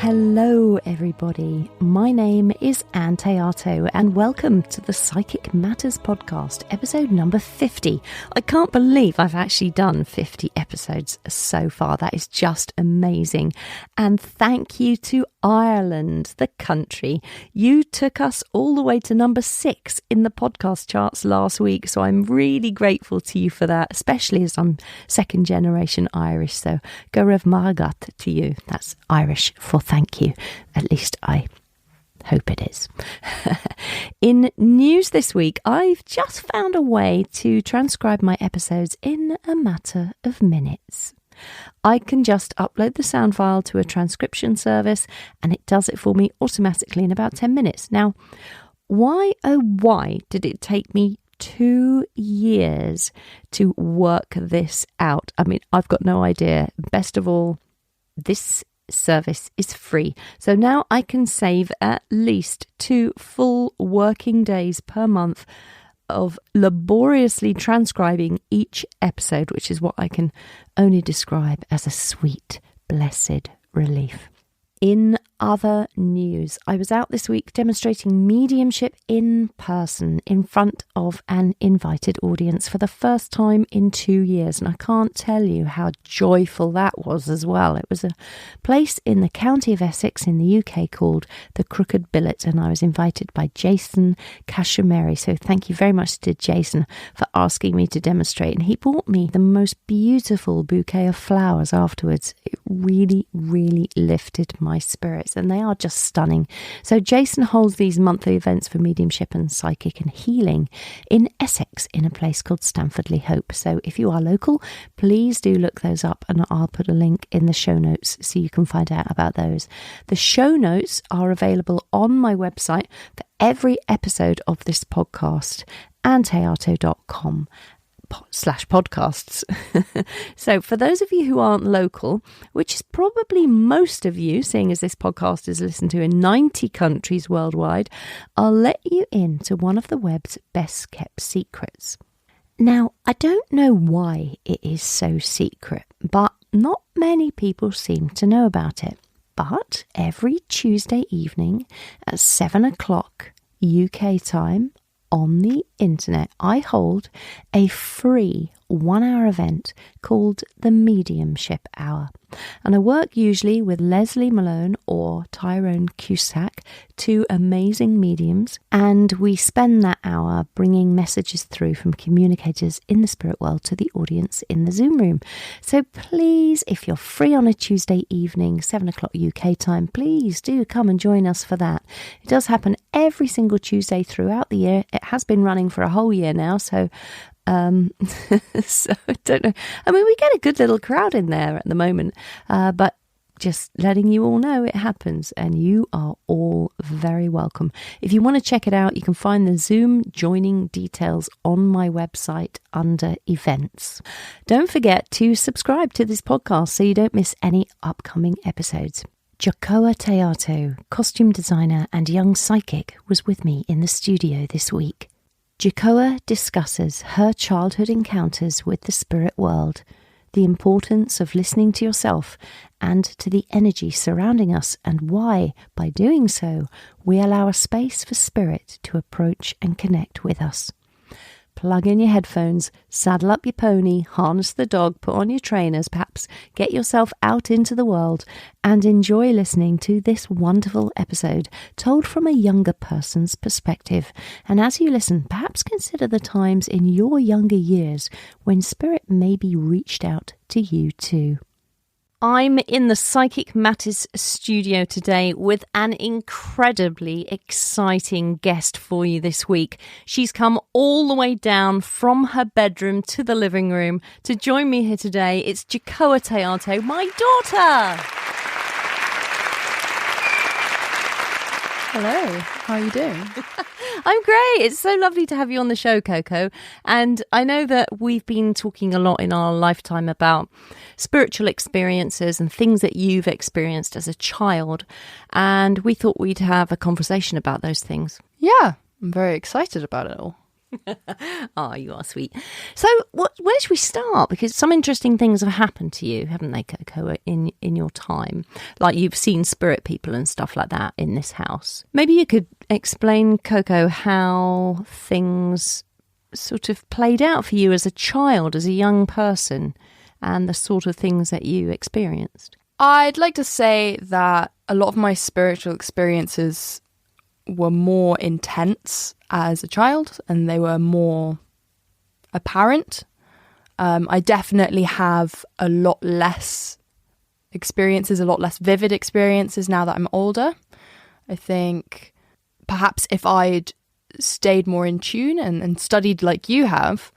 Hello everybody, my name is Ann Théato and welcome to the Psychic Matters podcast, episode number 50. I can't believe I've actually done 50 episodes so far, that is just amazing. And thank you to Ireland, the country. You took us all the way to number 6 in the podcast charts last week, so I'm really grateful to you for that, especially as I'm second generation Irish, so go raibh magat to you. That's Irish for thank you. At least I hope it is. In news this week, I've just found a way to transcribe my episodes in a matter of minutes. I can just upload the sound file to a transcription service and it does it for me automatically in about 10 minutes. Now, why did it take me 2 years to work this out? I mean, I've got no idea. Best of all, this service is free. So now I can save at least 2 full working days per month of laboriously transcribing each episode, which is what I can only describe as a sweet, blessed relief. In other news, I was out this week demonstrating mediumship in person in front of an invited audience for the first time in 2 years. And I can't tell you how joyful that was as well. It was a place in the county of Essex in the UK called the Crooked Billet. And I was invited by Jason Cashmere. So thank you very much to Jason for asking me to demonstrate. And he bought me the most beautiful bouquet of flowers afterwards. It really, really lifted my spirits, and they are just stunning. So Jason holds these monthly events for mediumship and psychic and healing in Essex in a place called Stamford-le-Hope. So if you are local, please do look those up, and I'll put a link in the show notes so you can find out about those. The show notes are available on my website for every episode of this podcast, anntheato.com. /podcasts. So for those of you who aren't local, which is probably most of you, seeing as this podcast is listened to in 90 countries worldwide, I'll let you into one of the web's best kept secrets. Now, I don't know why it is so secret, but not many people seem to know about it. But every Tuesday evening at 7 o'clock UK time, on the internet, I hold a free 1-hour event called the Mediumship Hour. And I work usually with Leslie Malone or Tyrone Cusack, 2 amazing mediums, and we spend that hour bringing messages through from communicators in the spirit world to the audience in the Zoom room. So please, if you're free on a Tuesday evening, 7 o'clock UK time, please do come and join us for that. It does happen every single Tuesday throughout the year. It has been running for a whole year now, so so I don't know. I mean, we get a good little crowd in there at the moment, but just letting you all know it happens, and you are all very welcome. If you want to check it out, you can find the Zoom joining details on my website under events. Don't forget to subscribe to this podcast so you don't miss any upcoming episodes. Joccoaa Théato, costume designer and young psychic, was with me in the studio this week. Joccoaa discusses her childhood encounters with the spirit world, the importance of listening to yourself and to the energy surrounding us, and why, by doing so, we allow a space for spirit to approach and connect with us. Plug in your headphones, saddle up your pony, harness the dog, put on your trainers, perhaps get yourself out into the world and enjoy listening to this wonderful episode told from a younger person's perspective. And as you listen, perhaps consider the times in your younger years when spirit maybe reached out to you too. I'm in the Psychic Matters studio today with an incredibly exciting guest for you this week. She's come all the way down from her bedroom to the living room to join me here today. It's Joccoaa Théato, my daughter. Hello, how are you doing? I'm great. It's so lovely to have you on the show, Coco. And I know that we've been talking a lot in our lifetime about spiritual experiences and things that you've experienced as a child. And we thought we'd have a conversation about those things. Yeah, I'm very excited about it all. Oh, you are sweet. So where should we start? Because some interesting things have happened to you, haven't they, Coco, in your time? Like you've seen spirit people and stuff like that in this house. Maybe you could explain, Coco, how things sort of played out for you as a child, as a young person, and the sort of things that you experienced. I'd like to say that a lot of my spiritual experiences were more intense as a child and they were more apparent. I definitely have a lot less experiences, a lot less vivid experiences now that I'm older. I think perhaps if I'd stayed more in tune and studied like you have,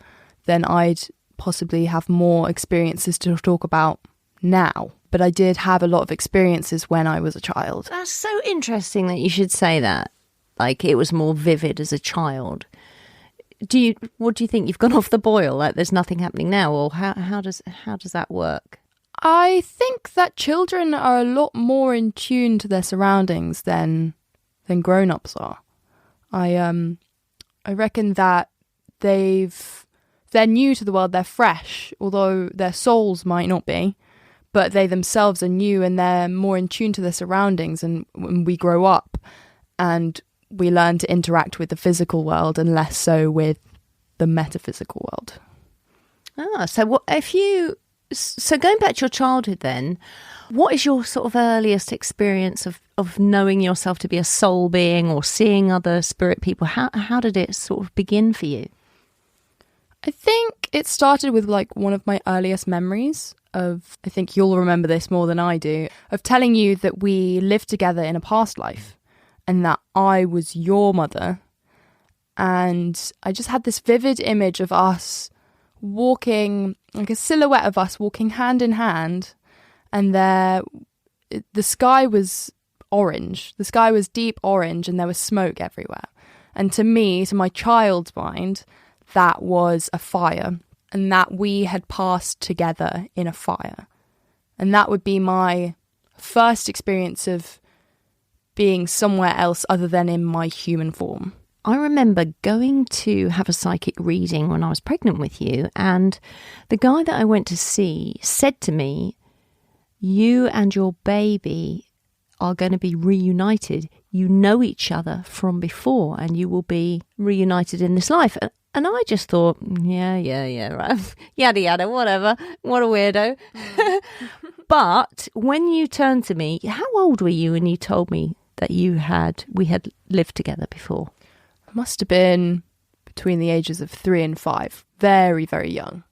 then I'd possibly have more experiences to talk about now. But I did have a lot of experiences when I was a child. That's so interesting that you should say that. Like it was more vivid as a child. What do you think? You've gone off the boil? Like there's nothing happening now, or how does that work? I think that children are a lot more in tune to their surroundings than grown-ups are. I reckon that they're new to the world. They're fresh, although their souls might not be. But they themselves are new and they're more in tune to their surroundings. And when we grow up and we learn to interact with the physical world and less so with the metaphysical world. So going back to your childhood then, what is your sort of earliest experience of knowing yourself to be a soul being or seeing other spirit people? How did it sort of begin for you? I think it started with like one of my earliest memories of, I think you'll remember this more than I do, of telling you that we lived together in a past life and that I was your mother. And I just had this vivid image of us walking, like a silhouette of us walking hand in hand. And the sky was orange. The sky was deep orange and there was smoke everywhere. And to me, to my child's mind, that was a fire. And that we had passed together in a fire. And that would be my first experience of being somewhere else other than in my human form. I remember going to have a psychic reading when I was pregnant with you, and the guy that I went to see said to me, you and your baby are going to be reunited. You know each other from before and you will be reunited in this life. And I just thought, yeah, right. Yada, yada, whatever. What a weirdo. But when you turned to me, how old were you when you told me that we had lived together before? Must have been between the ages of 3 and 5. Very, very young.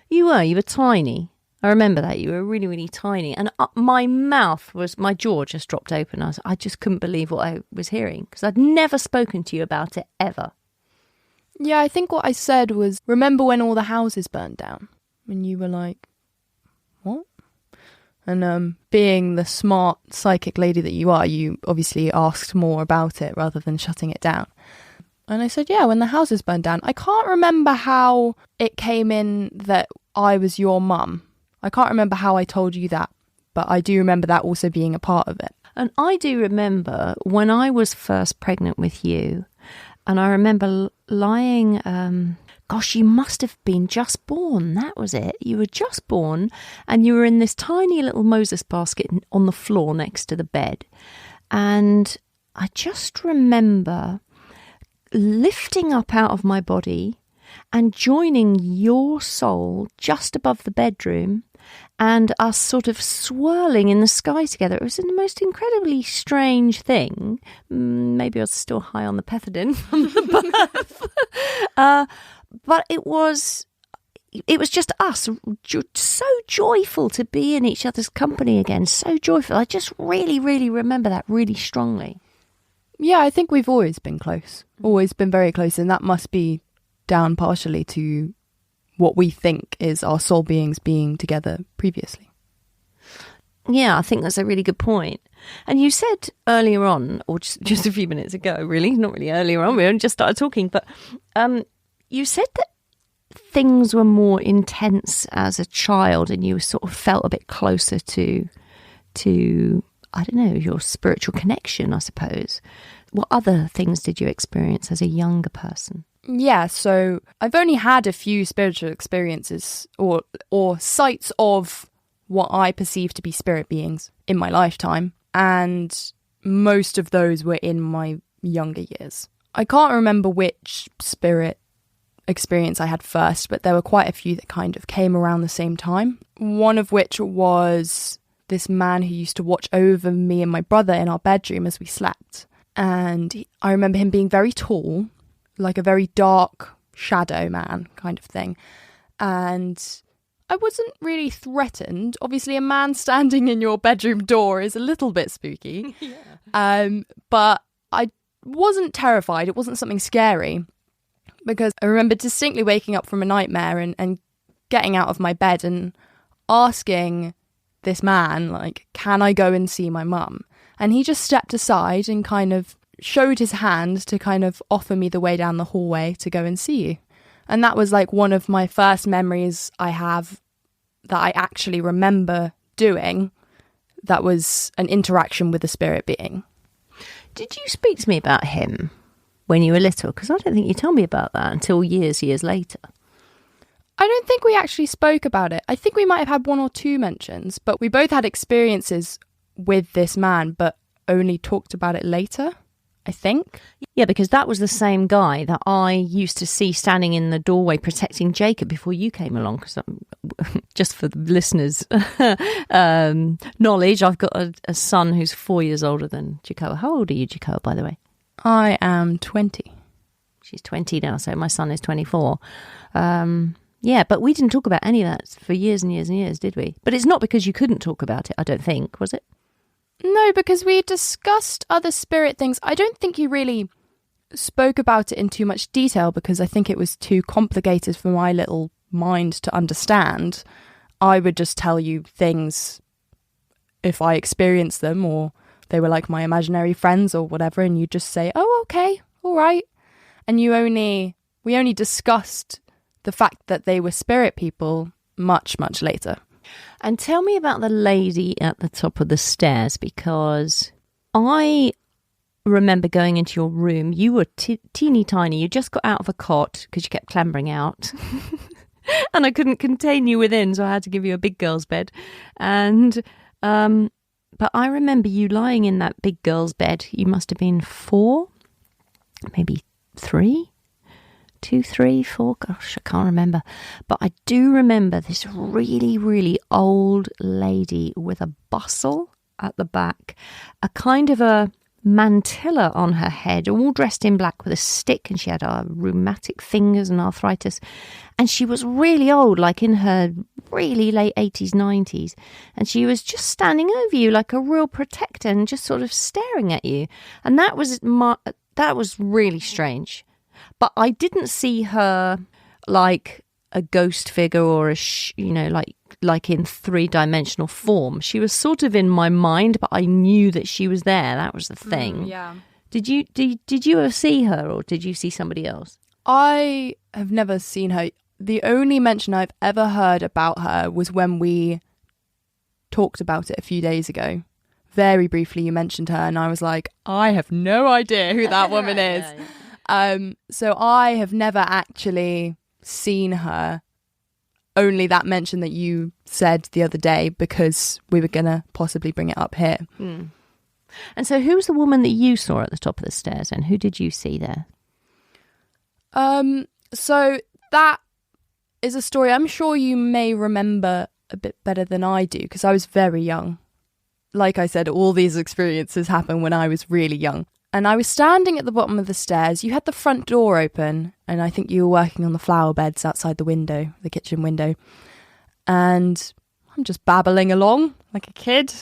You were tiny. I remember that. You were really, really tiny. And my jaw just dropped open. I just couldn't believe what I was hearing because I'd never spoken to you about it ever. Yeah, I think what I said was, remember when all the houses burned down? And you were like, what? And being the smart psychic lady that you are, you obviously asked more about it rather than shutting it down. And I said, yeah, when the houses burned down. I can't remember how it came in that I was your mum. I can't remember how I told you that, but I do remember that also being a part of it. And I do remember when I was first pregnant with you, and I remember lying, you must have been just born. That was it. You were just born and you were in this tiny little Moses basket on the floor next to the bed. And I just remember lifting up out of my body and joining your soul just above the bedroom and us sort of swirling in the sky together. It was the most incredibly strange thing. Maybe I was still high on the pethidine from the birth. But it was just us, so joyful to be in each other's company again, so joyful. I just really, really remember that really strongly. Yeah, I think we've always been close, always been very close, and that must be down partially to what we think is our soul beings being together previously. Yeah, I think that's a really good point. And you said earlier on, or just a few minutes ago, really, not really earlier on, we only just started talking, but you said that things were more intense as a child and you sort of felt a bit closer to I don't know, your spiritual connection, I suppose. What other things did you experience as a younger person? Yeah, so I've only had a few spiritual experiences or sights of what I perceive to be spirit beings in my lifetime, and most of those were in my younger years. I can't remember which spirit experience I had first, but there were quite a few that kind of came around the same time. One of which was this man who used to watch over me and my brother in our bedroom as we slept. And I remember him being very tall, like a very dark shadow man kind of thing. And I wasn't really threatened. Obviously, a man standing in your bedroom door is a little bit spooky. But I wasn't terrified. It wasn't something scary, because I remember distinctly waking up from a nightmare and getting out of my bed and asking this man, like, can I go and see my mum? And he just stepped aside and kind of showed his hand to kind of offer me the way down the hallway to go and see you. And that was like one of my first memories I have that I actually remember doing. That was an interaction with a spirit being. Did you speak to me about him when you were little? Because I don't think you told me about that until years later. I don't think we actually spoke about it. I think we might have had one or two mentions, but we both had experiences with this man, but only talked about it later, I think. Yeah, because that was the same guy that I used to see standing in the doorway protecting Jacob before you came along. Because just for the listeners' knowledge, I've got a son who's 4 years older than Joccoaa. How old are you, Joccoaa, by the way? I am 20. She's 20 now, so my son is 24. Yeah, but we didn't talk about any of that for years and years and years, did we? But it's not because you couldn't talk about it, I don't think, was it? No, because we discussed other spirit things. I don't think you really spoke about it in too much detail because I think it was too complicated for my little mind to understand. I would just tell you things if I experienced them, or they were like my imaginary friends or whatever, and you'd just say, oh, okay, all right. And we only discussed the fact that they were spirit people much, much later. And tell me about the lady at the top of the stairs, because I remember going into your room. You were teeny tiny. You just got out of a cot because you kept clambering out. And I couldn't contain you within, so I had to give you a big girl's bed. And but I remember you lying in that big girl's bed. You must have been 4, maybe 3. 2, 3, 4, gosh, I can't remember. But I do remember this really, really old lady with a bustle at the back, a kind of a mantilla on her head, all dressed in black with a stick, and she had rheumatic fingers and arthritis. And she was really old, like in her really late 80s, 90s. And she was just standing over you like a real protector and just sort of staring at you. And that was really strange. But I didn't see her like a ghost figure or like in 3-dimensional form. She was sort of in my mind, but I knew that she was there. That was the thing. Yeah. Did you ever see her, or did you see somebody else? I have never seen her. The only mention I've ever heard about her was when we talked about it a few days ago. Very briefly, you mentioned her, and I was like, I have no idea who that woman is. Yeah. So I have never actually seen her, only that mention that you said the other day, because we were going to possibly bring it up here. Mm. And so who was the woman that you saw at the top of the stairs, and who did you see there? So that is a story I'm sure you may remember a bit better than I do, because I was very young. Like I said, all these experiences happened when I was really young. And I was standing at the bottom of the stairs. You had the front door open, and I think you were working on the flower beds outside the window, the kitchen window. And I'm just babbling along like a kid,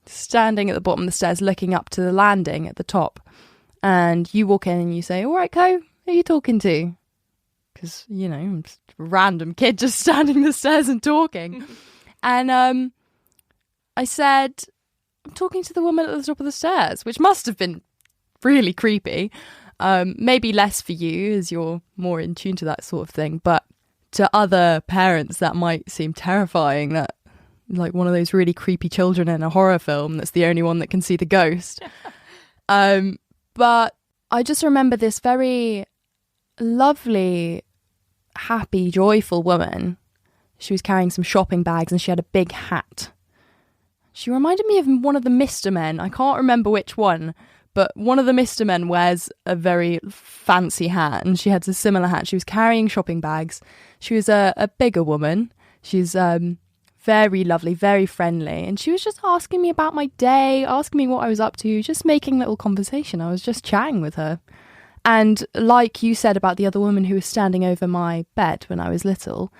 standing at the bottom of the stairs, looking up to the landing at the top. And you walk in and you say, all right, Co, who are you talking to? Because, I'm just a random kid just standing the stairs and talking. And I said, I'm talking to the woman at the top of the stairs, which must have been really creepy. Maybe less for you, as you're more in tune to that sort of thing, but to other parents that might seem terrifying, that like one of those really creepy children in a horror film that's the only one that can see the ghost. But I just remember this very lovely, happy, joyful woman. She was carrying some shopping bags and she had a big hat. She reminded me of one of the Mr. Men. I can't remember which one, but one of the Mr. Men wears a very fancy hat, and she had a similar hat. She was carrying shopping bags. She was a bigger woman. She's very lovely, very friendly, and she was just asking me about my day, asking me what I was up to, just making little conversation. I was just chatting with her. And like you said about the other woman who was standing over my bed when I was little,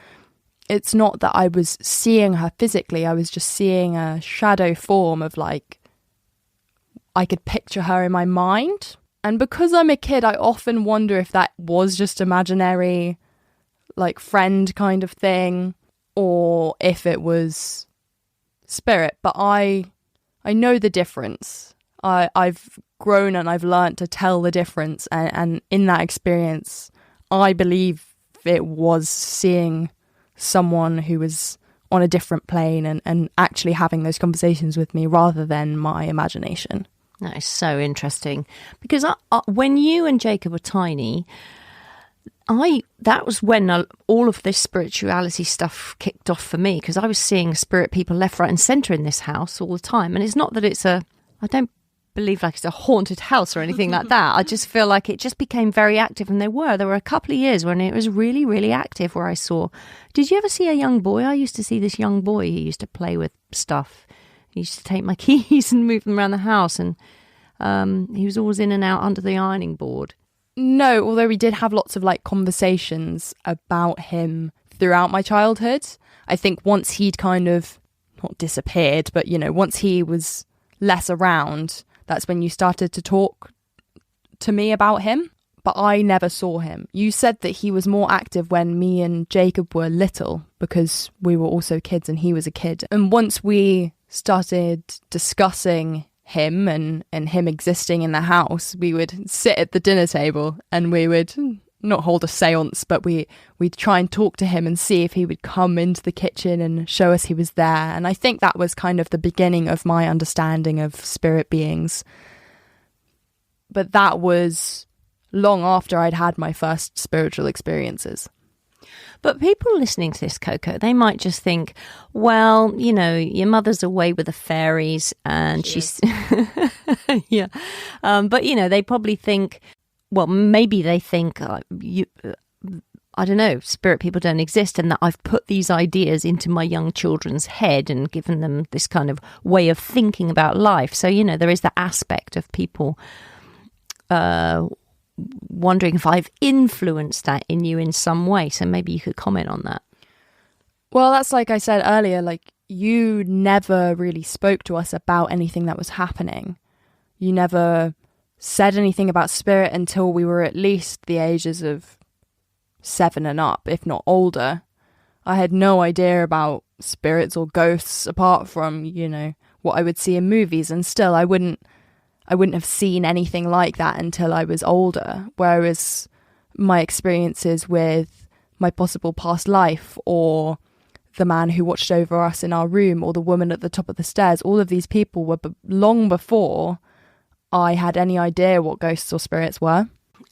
it's not that I was seeing her physically, I was just seeing a shadow form of like, I could picture her in my mind. And because I'm a kid, I often wonder if that was just imaginary, like friend kind of thing, or if it was spirit. But I know the difference. I've grown and I've learnt to tell the difference. And in that experience, I believe it was seeing someone who was on a different plane and actually having those conversations with me rather than my imagination. That is so interesting, because when you and Jacob were tiny, that was when all of this spirituality stuff kicked off for me, because I was seeing spirit people left, right and centre in this house all the time. And it's not that I don't believe like it's a haunted house or anything like that. I just feel like it just became very active, and there were a couple of years when it was really, really active, where I saw, did you ever see a young boy? I used to see this young boy who used to play with stuff. He used to take my keys and move them around the house, and he was always in and out under the ironing board. No, although we did have lots of like conversations about him throughout my childhood. I think once he'd kind of not disappeared, but once he was less around, that's when you started to talk to me about him. But I never saw him. You said that he was more active when me and Jacob were little, because we were also kids and he was a kid. And once we started discussing him and him existing in the house, we would sit at the dinner table and we would not hold a seance, but we'd try and talk to him and see if he would come into the kitchen and show us he was there. And I think that was kind of the beginning of my understanding of spirit beings. But that was long after I'd had my first spiritual experiences. But people listening to this, Coco, they might just think, well, your mother's away with the fairies and she's... yeah. But, they probably think, well, maybe they think, I don't know, spirit people don't exist, and that I've put these ideas into my young children's head and given them this kind of way of thinking about life. So, there is the aspect of people wondering if I've influenced that in you in some way. So maybe you could comment on that. Well, that's like I said earlier, like you never really spoke to us about anything that was happening. You never said anything about spirit until we were at least the ages of 7 and up, if not older. I had no idea about spirits or ghosts apart from, what I would see in movies, and still I wouldn't have seen anything like that until I was older. Whereas my experiences with my possible past life, or the man who watched over us in our room, or the woman at the top of the stairs, all of these people were long before I had any idea what ghosts or spirits were.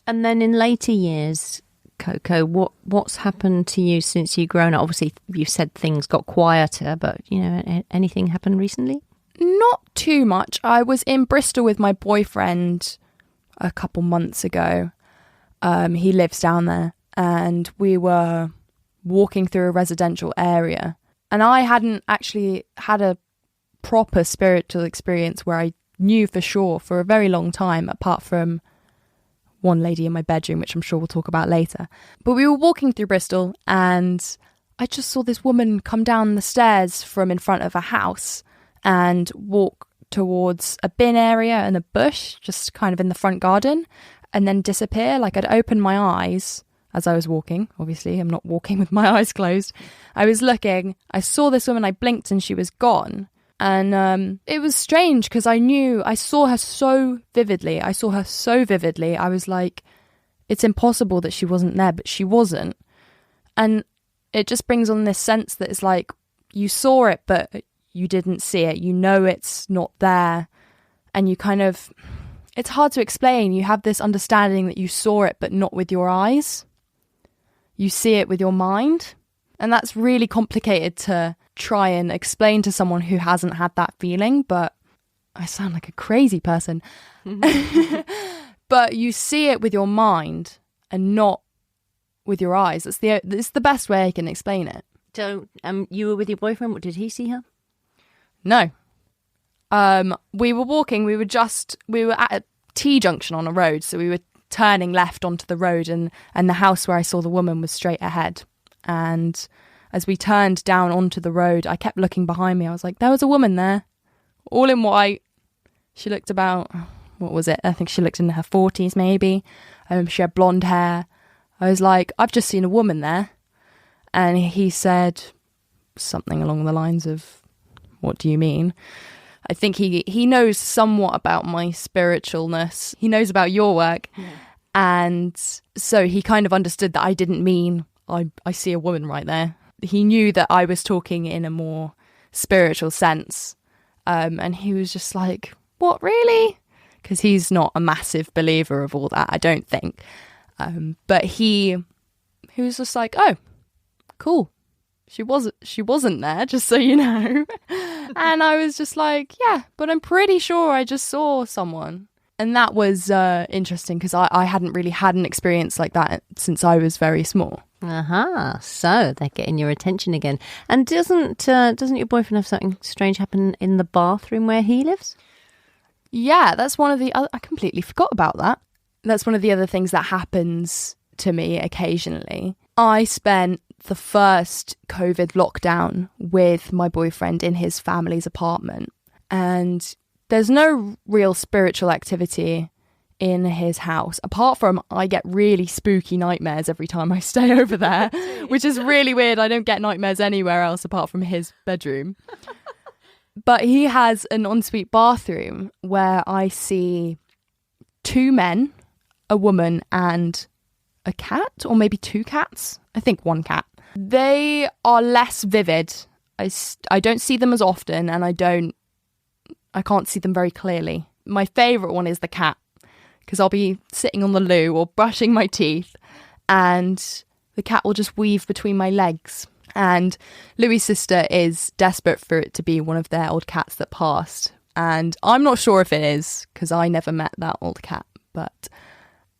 And then in later years, Coco, what's happened to you since you've grown up? Obviously, you said things got quieter, but, anything happened recently? Not too much. I was in Bristol with my boyfriend a couple months ago. He lives down there, and we were walking through a residential area. And I hadn't actually had a proper spiritual experience where I knew for sure for a very long time, apart from one lady in my bedroom, which I'm sure we'll talk about later. But we were walking through Bristol, and I just saw this woman come down the stairs from in front of a house and walk towards a bin area and a bush just kind of in the front garden, and then disappear. Like, I'd open my eyes as I was walking. Obviously, I'm not walking with my eyes closed. I was looking, I saw this woman, I blinked and she was gone. And it was strange because I saw her so vividly. I was like, it's impossible that she wasn't there, but she wasn't. And it just brings on this sense that it's like, you saw it, but you didn't see it. It's not there. And you kind of, it's hard to explain. You have this understanding that you saw it, but not with your eyes. you see it with your mind. And that's really complicated to try and explain to someone who hasn't had that feeling, but I sound like a crazy person. But you see it with your mind and not with your eyes. It's the best way I can explain it. So you were with your boyfriend. What, did he see her? No. We were walking. We were at a T-junction on a road. So we were turning left onto the road, and the house where I saw the woman was straight ahead. And as we turned down onto the road, I kept looking behind me. I was like, there was a woman there, all in white. She looked about, what was it? I think she looked in her 40s maybe. She had blonde hair. I was like, I've just seen a woman there. And he said something along the lines of, what do you mean? I think he knows somewhat about my spiritualness. He knows about your work. Yeah. And so he kind of understood that I didn't mean I see a woman right there. He knew that I was talking in a more spiritual sense. And he was just like, what, really? Because he's not a massive believer of all that, I don't think. But he was just like, oh, cool. She wasn't there, just so you know. And I was just like, yeah, but I'm pretty sure I just saw someone. And that was interesting because I hadn't really had an experience like that since I was very small. So they're getting your attention again. And doesn't your boyfriend have something strange happen in the bathroom where he lives? Yeah, that's one of the other... I completely forgot about that. That's one of the other things that happens to me occasionally. I spent the first COVID lockdown with my boyfriend in his family's apartment, and there's no real spiritual activity in his house, apart from I get really spooky nightmares every time I stay over there, which is really weird. I don't get nightmares anywhere else apart from his bedroom. But he has an ensuite bathroom where I see 2 men, a woman, and a cat, or maybe 2 cats. I think 1 cat. They are less vivid. I don't see them as often, and I can't see them very clearly. My favourite one is the cat, because I'll be sitting on the loo or brushing my teeth, and the cat will just weave between my legs. And Louis' sister is desperate for it to be one of their old cats that passed. And I'm not sure if it is, because I never met that old cat. But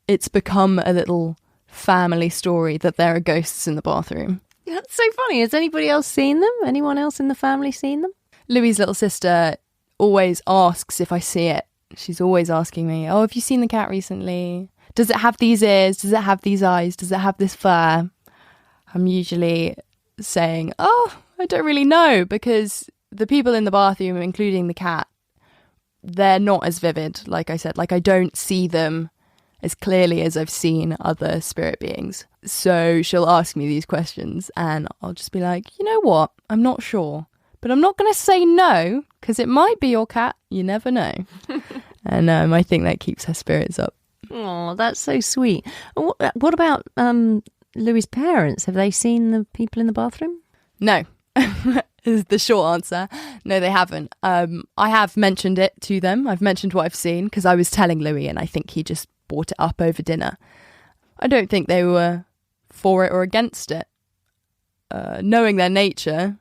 it's become a little family story that there are ghosts in the bathroom. That's so funny. Has anybody else seen them? Anyone else in the family seen them? Louis' little sister always asks if I see it. She's always asking me, oh, have you seen the cat recently? Does it have these ears? Does it have these eyes? Does it have this fur? I'm usually saying, oh, I don't really know, because the people in the bathroom, including the cat, they're not as vivid. Like I said, like I don't see them as clearly as I've seen other spirit beings. So she'll ask me these questions and I'll just be like, you know what? I'm not sure, but I'm not going to say no, because it might be your cat. You never know. And I think that keeps her spirits up. Oh, that's so sweet. What about Louis' parents? Have they seen the people in the bathroom? No, is the short answer. No, they haven't. I have mentioned it to them. I've mentioned what I've seen because I was telling Louis and I think he just brought it up over dinner. I don't think they were for it or against it. Knowing their nature,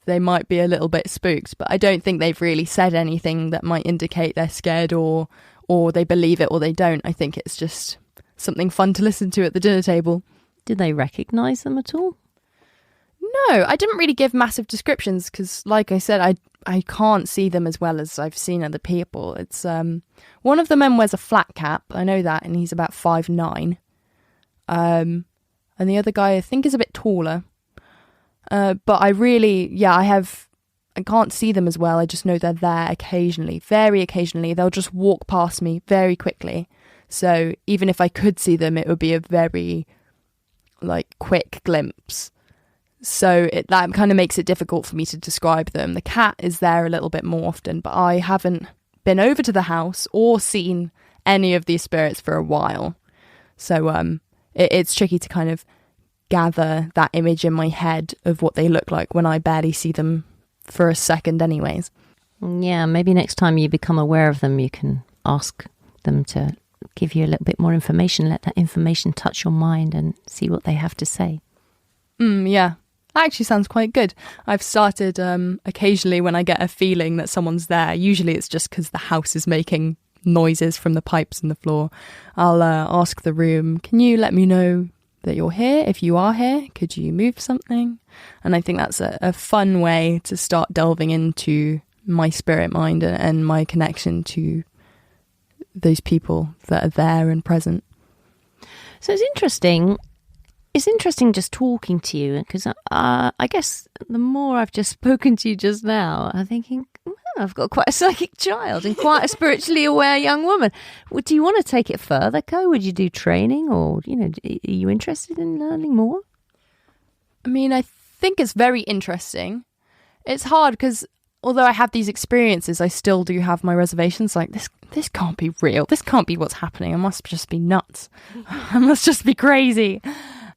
they might be a little bit spooked, but I don't think they've really said anything that might indicate they're scared or they believe it or they don't. I think it's just something fun to listen to at the dinner table. Did they recognise them at all? No, I didn't really give massive descriptions because, like I said, I can't see them as well as I've seen other people. It's one of the men wears a flat cap, I know that, and he's about 5'9". And the other guy I think is a bit taller. But I can't see them as well. I just know they're there occasionally, very occasionally. They'll just walk past me very quickly. So even if I could see them, it would be a very quick glimpse. So that kind of makes it difficult for me to describe them. The cat is there a little bit more often, but I haven't been over to the house or seen any of these spirits for a while. So it's tricky to kind of gather that image in my head of what they look like when I barely see them for a second anyways. Yeah, maybe next time you become aware of them, you can ask them to give you a little bit more information, let that information touch your mind and see what they have to say. Yeah, that actually sounds quite good. I've started occasionally when I get a feeling that someone's there. Usually it's just because the house is making noises from the pipes in the floor. I'll ask the room, can you let me know that you're here? If you are here, could you move something? And I think that's a fun way to start delving into my spirit mind and my connection to those people that are there and present. So it's interesting. It's interesting just talking to you, because I guess the more I've just spoken to you just now, I'm thinking, I've got quite a psychic child and quite a spiritually aware young woman. Well, do you want to take it further, Co? Would you do training, or, are you interested in learning more? I mean, I think it's very interesting. It's hard because although I have these experiences, I still do have my reservations. Like, this can't be real. This can't be what's happening. I must just be nuts. I must just be crazy.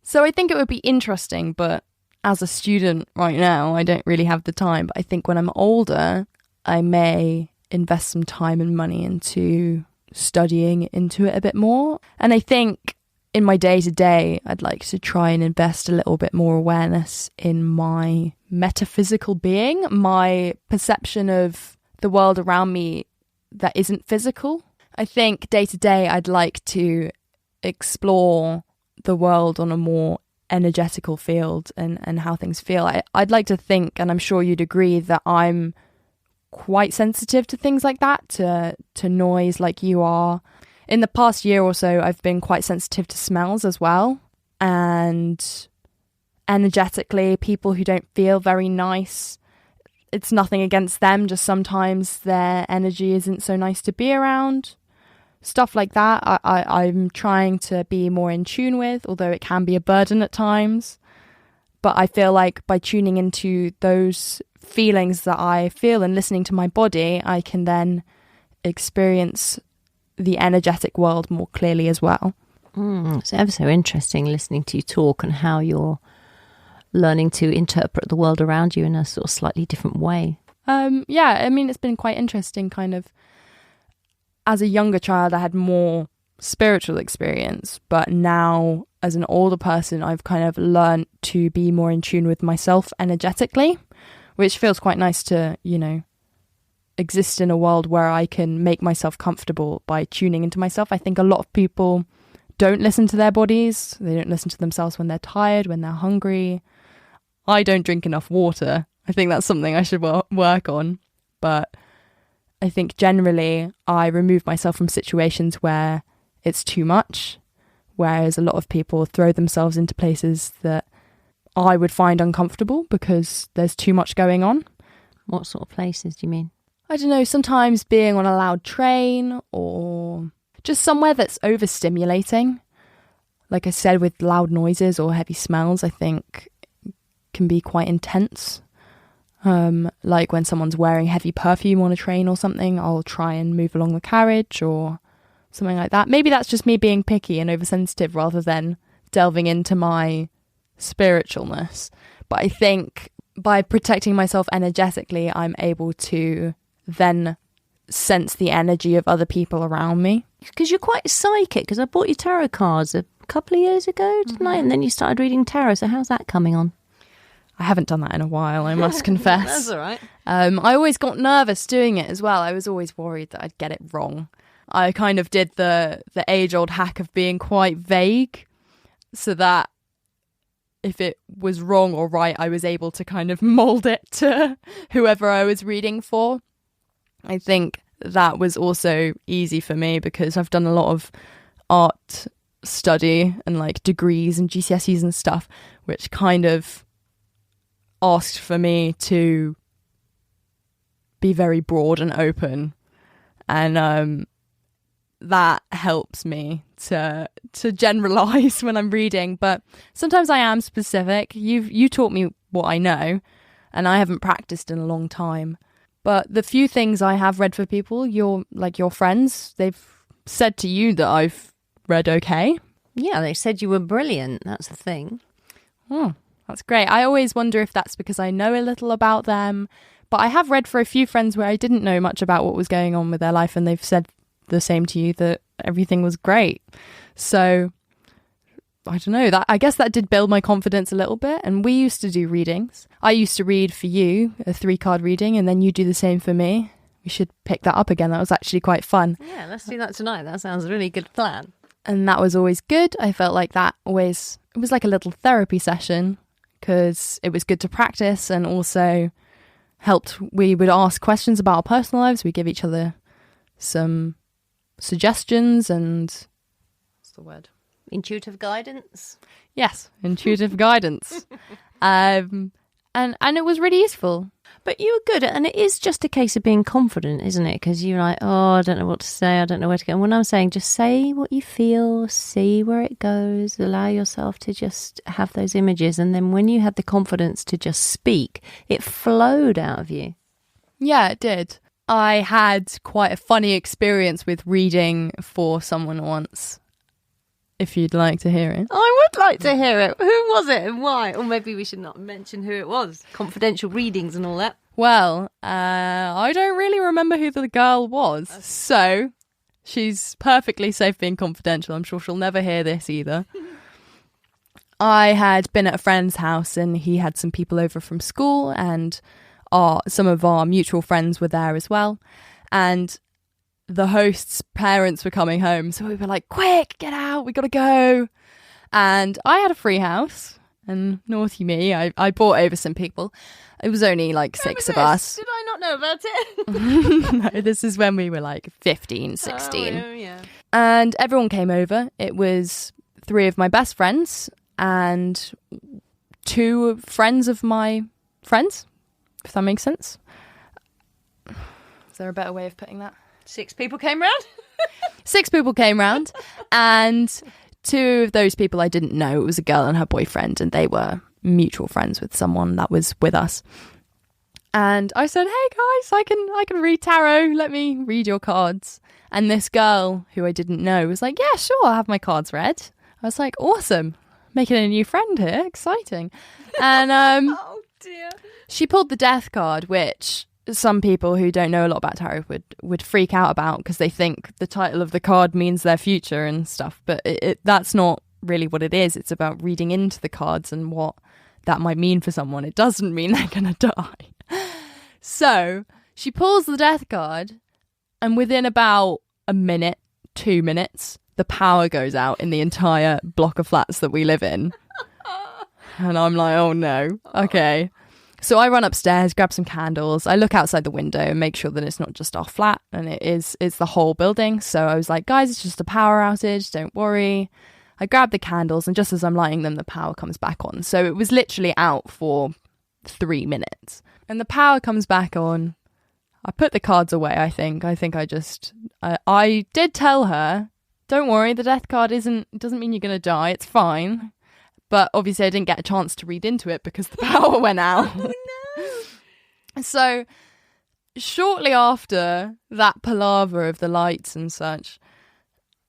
So I think it would be interesting, but as a student right now, I don't really have the time. But I think when I'm older, I may invest some time and money into studying into it a bit more. And I think in my day-to-day, I'd like to try and invest a little bit more awareness in my metaphysical being, my perception of the world around me that isn't physical. I think day-to-day, I'd like to explore the world on a more energetical field and how things feel. I'd like to think, and I'm sure you'd agree, that I'm quite sensitive to things like that, to noise like you are. In the past year or so, I've been quite sensitive to smells as well. And energetically, people who don't feel very nice, it's nothing against them, just sometimes their energy isn't so nice to be around. Stuff like that, I'm trying to be more in tune with, although it can be a burden at times. But I feel like by tuning into those feelings that I feel and listening to my body, I can then experience the energetic world more clearly as well. It's ever so interesting listening to you talk and how you're learning to interpret the world around you in a sort of slightly different way. Yeah, I mean, it's been quite interesting kind of. As a younger child, I had more spiritual experience, but now as an older person, I've kind of learned to be more in tune with myself energetically, which feels quite nice to, exist in a world where I can make myself comfortable by tuning into myself. I think a lot of people don't listen to their bodies. They don't listen to themselves when they're tired, when they're hungry. I don't drink enough water. I think that's something I should work on. But I think generally I remove myself from situations where it's too much, whereas a lot of people throw themselves into places that I would find uncomfortable because there's too much going on. What sort of places do you mean? I don't know, sometimes being on a loud train or just somewhere that's overstimulating. Like I said, with loud noises or heavy smells, I think can be quite intense. Like when someone's wearing heavy perfume on a train or something, I'll try and move along the carriage or something like that. Maybe that's just me being picky and oversensitive rather than delving into my spiritualness. But I think by protecting myself energetically, I'm able to then sense the energy of other people around me. Because you're quite psychic, because I bought you tarot cards a couple of years ago, didn't I? And then you started reading tarot. So how's that coming on? I haven't done that in a while, I must confess. That's all right. I always got nervous doing it as well. I was always worried that I'd get it wrong. I kind of did the age-old hack of being quite vague so that if it was wrong or right, I was able to kind of mould it to whoever I was reading for. I think that was also easy for me because I've done a lot of art study and like degrees and GCSEs and stuff, which kind of asked for me to be very broad and open, and that helps me to generalize when I'm reading. But sometimes I am specific. You taught me what I know, and I haven't practiced in a long time. But the few things I have read for people, your friends, they've said to you that I've read okay. Yeah, they said you were brilliant. That's the thing. Oh, that's great. I always wonder if that's because I know a little about them. But I have read for a few friends where I didn't know much about what was going on with their life, and they've said the same to you, that everything was great. So I don't know, I guess that did build my confidence a little bit. And we used to do readings. I used to read for you a 3-card reading, and then you do the same for me. We should pick that up again. That was actually quite fun. Yeah, let's do that tonight. That sounds a really good plan. And that was always good. I felt like it was like a little therapy session, because it was good to practice, and also we would ask questions about our personal lives. We give each other some suggestions and what's the word? Intuitive guidance. Yes, intuitive guidance. And it was really useful. But you were good, and it is just a case of being confident, isn't it? Because you're like, oh, I don't know what to say, I don't know where to go. And when I'm saying just say what you feel, see where it goes, allow yourself to just have those images. And then when you had the confidence to just speak, it flowed out of you. Yeah, it did. I had quite a funny experience with reading for someone once, if you'd like to hear it. I would like to hear it. Who was it and why? Or maybe we should not mention who it was. Confidential readings and all that. Well, I don't really remember who the girl was. Okay. So she's perfectly safe being confidential. I'm sure she'll never hear this either. I had been at a friend's house, and he had some people over from school, and some of our mutual friends were there as well. And the host's parents were coming home, so we were like, quick, get out, we gotta go. And I had a free house, and naughty me, I brought over some people. It was only like 6 of us. Did I not know about it? No, this is when we were like 15, 16. Oh, yeah. And everyone came over. It was 3 of my best friends and 2 friends of my friends, if that makes sense. Is there a better way of putting that? 6 people came round? 6 people came round, and 2 of those people I didn't know. It was a girl and her boyfriend, and they were mutual friends with someone that was with us. And I said, hey guys, I can read tarot. Let me read your cards. And this girl who I didn't know was like, yeah, sure, I'll have my cards read. I was like, awesome. Making a new friend here. Exciting. And oh dear. She pulled the death card, which some people who don't know a lot about tarot would freak out about, because they think the title of the card means their future and stuff. But that's not really what it is. It's about reading into the cards and what that might mean for someone. It doesn't mean they're going to die. So she pulls the death card, and within about a minute, 2 minutes, the power goes out in the entire block of flats that we live in. And I'm like, oh no. Okay. So I run upstairs, grab some candles. I look outside the window and make sure that it's not just our flat, and it's the whole building. So I was like, guys, it's just a power outage. Don't worry. I grab the candles, and just as I'm lighting them, the power comes back on. So it was literally out for 3 minutes. And the power comes back on. I put the cards away, I think. I did tell her, don't worry, the death card doesn't mean you're going to die. It's fine. But obviously I didn't get a chance to read into it because the power went out. Oh, no. So shortly after that palaver of the lights and such,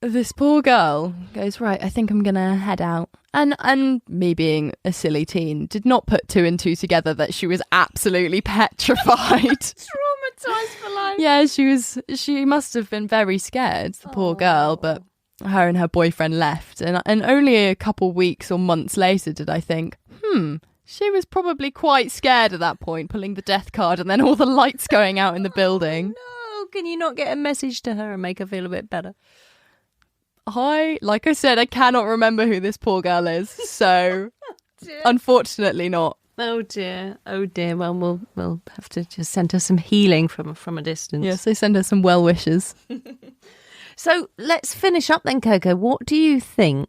this poor girl goes, right, I think I'm going to head out. And me being a silly teen did not put 2 and 2 together that she was absolutely petrified. Traumatized for life. Yeah, she must have been very scared, the poor girl, but her and her boyfriend left, and only a couple weeks or months later did I think, she was probably quite scared at that point, pulling the death card and then all the lights going out in the building. No, can you not get a message to her and make her feel a bit better? Like I said, I cannot remember who this poor girl is, so unfortunately not. Oh dear. Well, we'll have to just send her some healing from a distance. Yes, they send her some well wishes. So let's finish up then, Coco. What do you think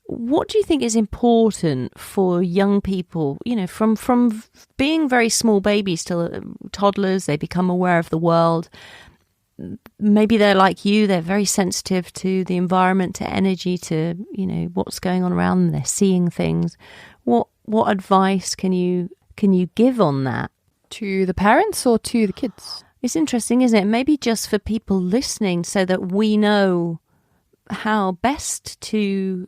is important for young people, from being very small babies till toddlers, they become aware of the world. Maybe they're like you, they're very sensitive to the environment, to energy, to, what's going on around them. They're seeing things. What advice can you give on that? To the parents or to the kids? It's interesting, isn't it? Maybe just for people listening, so that we know how best to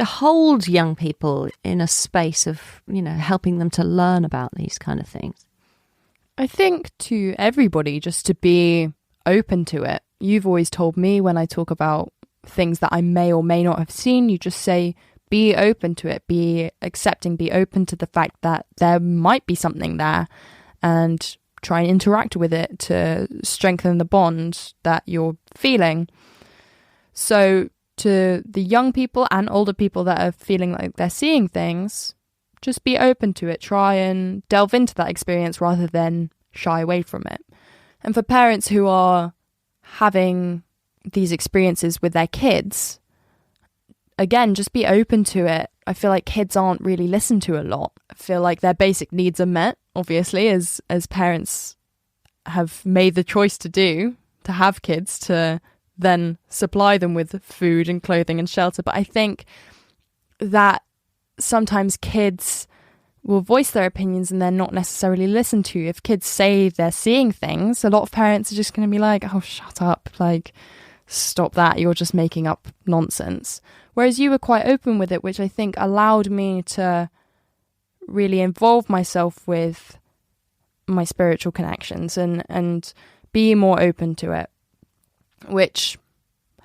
hold young people in a space of, helping them to learn about these kind of things. I think to everybody, just to be open to it. you've always told me when I talk about things that I may or may not have seen, you just say, be open to it, be accepting, be open to the fact that there might be something there, and try and interact with it to strengthen the bond that you're feeling. So to the young people and older people that are feeling like they're seeing things, just be open to it. Try and delve into that experience rather than shy away from it. And for parents who are having these experiences with their kids, again, just be open to it. I feel like kids aren't really listened to a lot. I feel like their basic needs are met, obviously, as parents have made the choice to have kids, to then supply them with food and clothing and shelter. But I think that sometimes kids will voice their opinions and they're not necessarily listened to. If kids say they're seeing things, a lot of parents are just going to be like, oh, shut up, like, stop that, you're just making up nonsense. Whereas you were quite open with it, which I think allowed me to really involve myself with my spiritual connections and be more open to it, which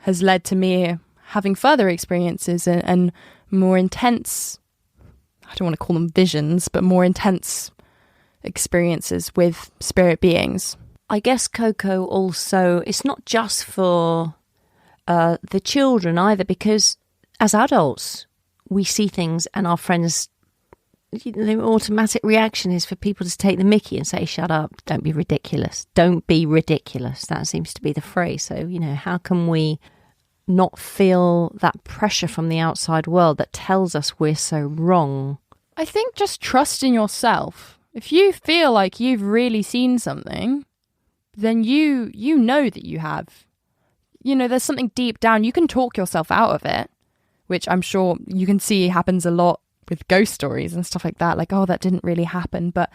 has led to me having further experiences and more intense, I don't want to call them visions, but more intense experiences with spirit beings. I guess, Coco, also, it's not just for the children either, because as adults, we see things and our friends, the automatic reaction is for people to take the mickey and say, shut up, don't be ridiculous. Don't be ridiculous. That seems to be the phrase. So, how can we not feel that pressure from the outside world that tells us we're so wrong? I think just trust in yourself. If you feel like you've really seen something, then you know that you have. There's something deep down. You can talk yourself out of it, which I'm sure you can see happens a lot with ghost stories and stuff like that. Like, oh, that didn't really happen. But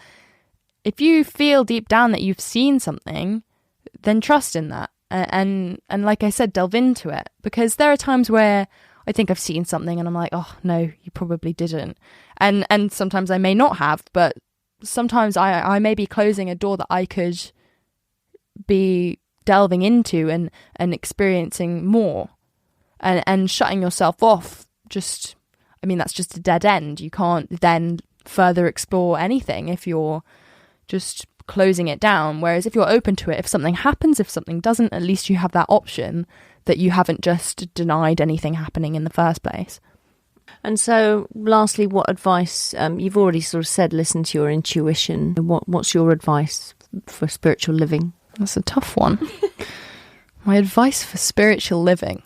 if you feel deep down that you've seen something, then trust in that. And like I said, delve into it. Because there are times where I think I've seen something and I'm like, oh, no, you probably didn't. And sometimes I may not have, but sometimes I may be closing a door that I could be delving into and experiencing more, and shutting yourself off. That's just a dead end. You can't then further explore anything if you're just closing it down. Whereas if you're open to it, if something happens, if something doesn't, at least you have that option that you haven't just denied anything happening in the first place. And so, lastly, what advice, you've already sort of said, listen to your intuition. What's your advice for spiritual living? That's a tough one. My advice for spiritual living.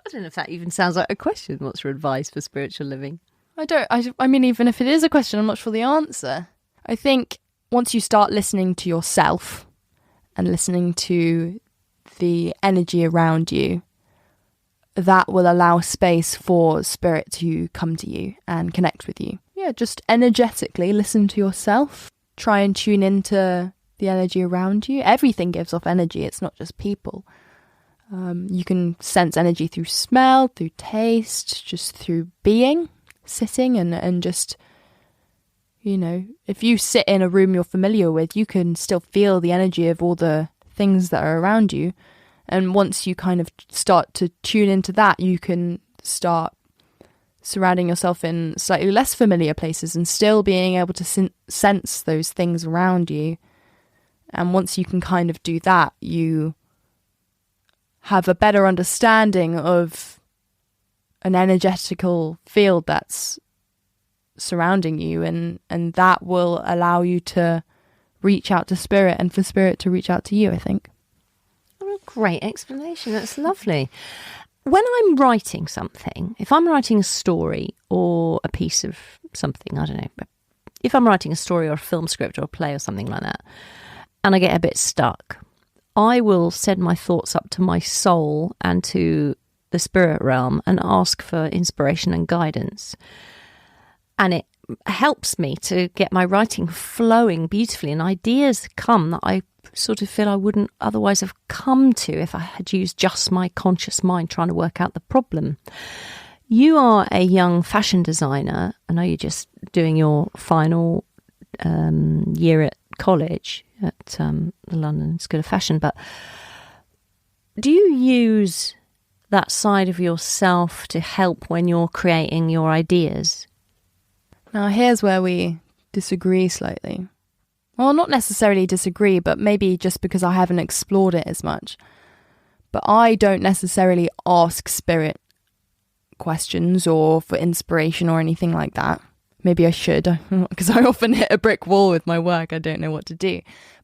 I don't know if that even sounds like a question. What's your advice for spiritual living? I mean, even if it is a question, I'm not sure the answer. I think once you start listening to yourself and listening to the energy around you, that will allow space for spirit to come to you and connect with you. Yeah, just energetically listen to yourself. Try and tune into the energy around you. Everything gives off energy. It's not just people. You can sense energy through smell, through taste, just through being, sitting and just, if you sit in a room you're familiar with, you can still feel the energy of all the things that are around you. And once you kind of start to tune into that, you can start surrounding yourself in slightly less familiar places and still being able to sense those things around you. And once you can kind of do that, you have a better understanding of an energetical field that's surrounding you, and that will allow you to reach out to spirit and for spirit to reach out to you, I think. What a great explanation. That's lovely. When I'm writing something, if I'm writing a story or a piece of something, I don't know, but if I'm writing a story or a film script or a play or something like that, and I get a bit stuck, I will send my thoughts up to my soul and to the spirit realm and ask for inspiration and guidance. And it helps me to get my writing flowing beautifully, and ideas come that I sort of feel I wouldn't otherwise have come to if I had used just my conscious mind trying to work out the problem. You are a young fashion designer. I know you're just doing your final year at college at the London School of Fashion, but Do you use that side of yourself to help when you're creating your ideas? Now, here's where we disagree slightly. Well, not necessarily disagree, but maybe just because I haven't explored it as much. But I don't necessarily ask spirit questions or for inspiration or anything like that. Maybe I should, because I often hit a brick wall with my work. I don't know what to do.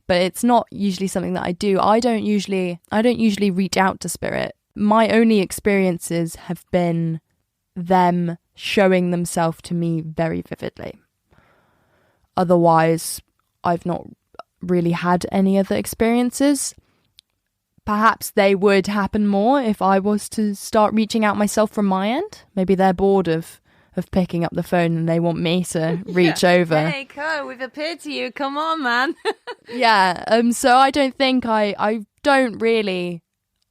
But it's not usually something that I do. I don't usually reach out to spirit. My only experiences have been them showing themselves to me very vividly. Otherwise, I've not really had any other experiences. Perhaps they would happen more if I was to start reaching out myself from my end. Maybe they're bored of picking up the phone and they want me to reach over. Hey, Co, we've appeared to you. Come on, man. Yeah. So I don't think I don't really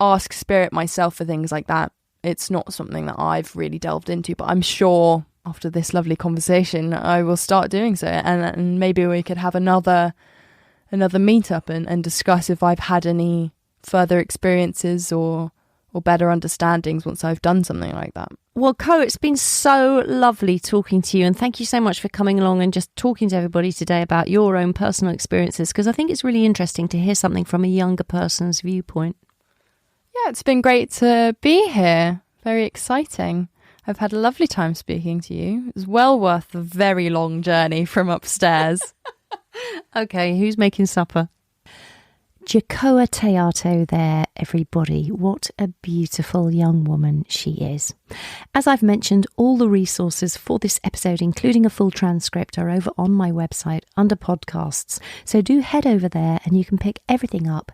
ask spirit myself for things like that. It's not something that I've really delved into, but I'm sure after this lovely conversation, I will start doing so. And maybe we could have another meetup and discuss if I've had any further experiences or better understandings once I've done something like that. Well, Co, it's been so lovely talking to you, and thank you so much for coming along and just talking to everybody today about your own personal experiences, because I think it's really interesting to hear something from a younger person's viewpoint. Yeah, it's been great to be here. Very exciting. I've had a lovely time speaking to you. It was well worth the very long journey from upstairs. Okay, who's making supper? Joccoaa Théato there, everybody. What a beautiful young woman she is. As I've mentioned, all the resources for this episode, including a full transcript, are over on my website under podcasts. So do head over there and you can pick everything up.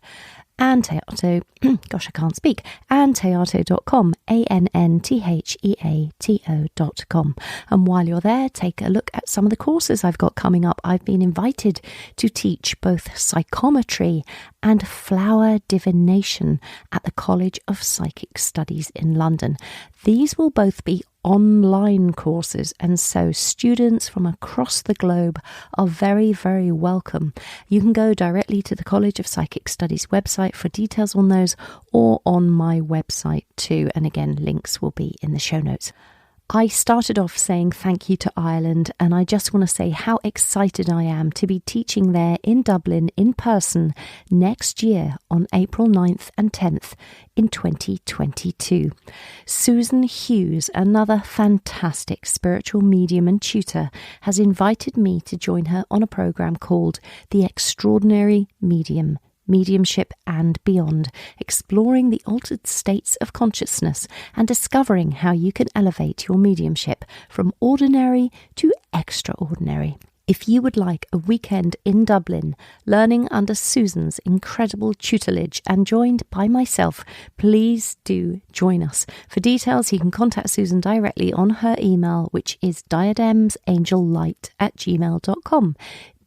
Ann Théato, gosh, I can't speak, anntheato.com, ANNTHEATO.com. And while you're there, take a look at some of the courses I've got coming up. I've been invited to teach both psychometry and flower divination at the College of Psychic Studies in London. These will both be online courses, and so students from across the globe are very, very welcome. You can go directly to the College of Psychic Studies website for details on those, or on my website too, and again, links will be in the show notes. I started off saying thank you to Ireland, and I just want to say how excited I am to be teaching there in Dublin in person next year on April 9th and 10th in 2022. Susan Hughes, another fantastic spiritual medium and tutor, has invited me to join her on a program called The Extraordinary Mediumship and Beyond, exploring the altered states of consciousness and discovering how you can elevate your mediumship from ordinary to extraordinary. If you would like a weekend in Dublin, learning under Susan's incredible tutelage and joined by myself, please do join us. For details, you can contact Susan directly on her email, which is diademsangelight@gmail.com.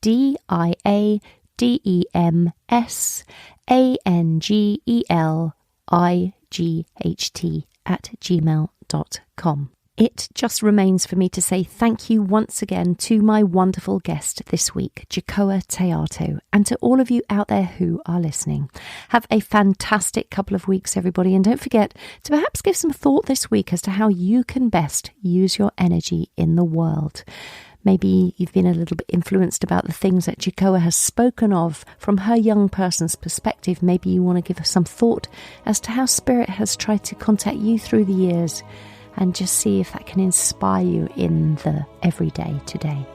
DIADEMSANGELIGHT@gmail.com. It just remains for me to say thank you once again to my wonderful guest this week, Joccoaa Théato, and to all of you out there who are listening. Have a fantastic couple of weeks, everybody, and don't forget to perhaps give some thought this week as to how you can best use your energy in the world. Maybe you've been a little bit influenced about the things that Joccoaa has spoken of from her young person's perspective. Maybe you want to give us some thought as to how Spirit has tried to contact you through the years, and just see if that can inspire you in the everyday today.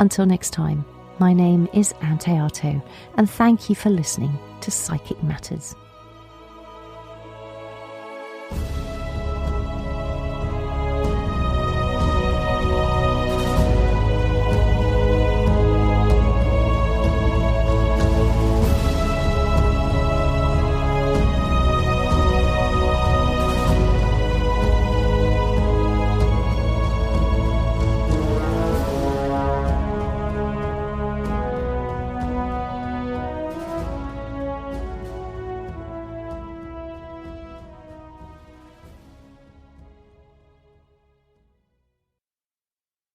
Until next time, my name is Ann Théato, and thank you for listening to Psychic Matters.